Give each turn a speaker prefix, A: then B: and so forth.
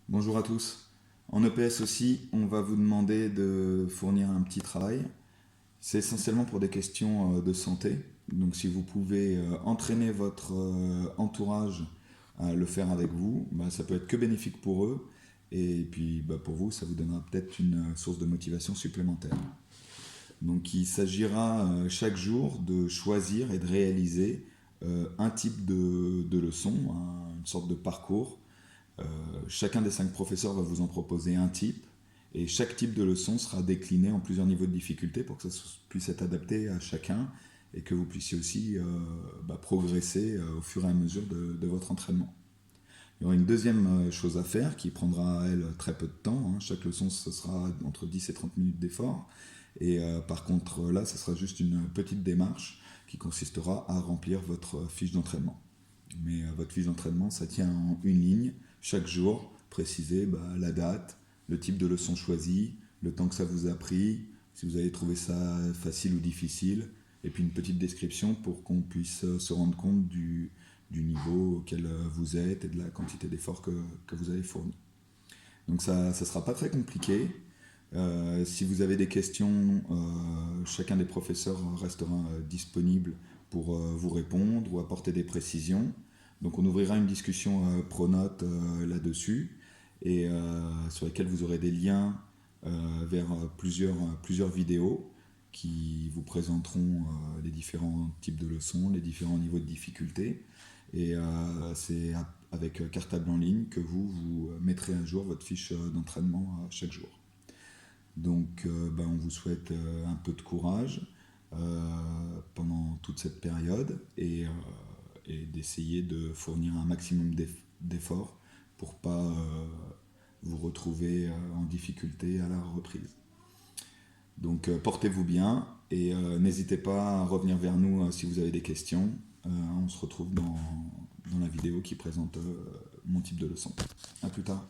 A: Bonjour à tous. En EPS aussi, on va vous demander de fournir un petit travail. C'est essentiellement pour des questions de santé. Donc si vous pouvez entraîner votre entourage à le faire avec vous, bah, ça peut être que bénéfique pour eux. Et puis bah, pour vous, ça vous donnera peut-être une source de motivation supplémentaire. Donc il s'agira chaque jour de choisir et de réaliser un type de leçon, une sorte de parcours. Euh, Chacun des 5 professeurs va vous en proposer un type, et chaque type de leçon sera décliné en plusieurs niveaux de difficulté pour que ça puisse être adapté à chacun et que vous puissiez aussi progresser au fur et à mesure de votre entraînement. Il y aura une deuxième chose à faire qui prendra, elle, très peu de temps. Chaque leçon, ce sera entre 10 et 30 minutes d'effort. Et par contre, là, ce sera juste une petite démarche qui consistera à remplir votre fiche d'entraînement. Mais votre fiche d'entraînement, ça tient en une ligne. Chaque jour, précisez la date, le type de leçon choisie, le temps que ça vous a pris, si vous avez trouvé ça facile ou difficile, et puis une petite description pour qu'on puisse se rendre compte du niveau auquel vous êtes et de la quantité d'efforts que vous avez fourni. Donc ça ne sera pas très compliqué. Si vous avez des questions, chacun des professeurs restera disponible pour vous répondre ou apporter des précisions. Donc on ouvrira une discussion pronote là-dessus et sur lesquelles vous aurez des liens vers plusieurs vidéos qui vous présenteront les différents types de leçons, les différents niveaux de difficulté. Et c'est avec Cartable en ligne que vous mettrez à jour votre fiche d'entraînement chaque jour. Donc on vous souhaite un peu de courage pendant toute cette période et d'essayer de fournir un maximum d'efforts pour ne pas vous retrouver en difficulté à la reprise. Donc portez-vous bien et n'hésitez pas à revenir vers nous si vous avez des questions. On se retrouve dans la vidéo qui présente mon type de leçon. A plus tard.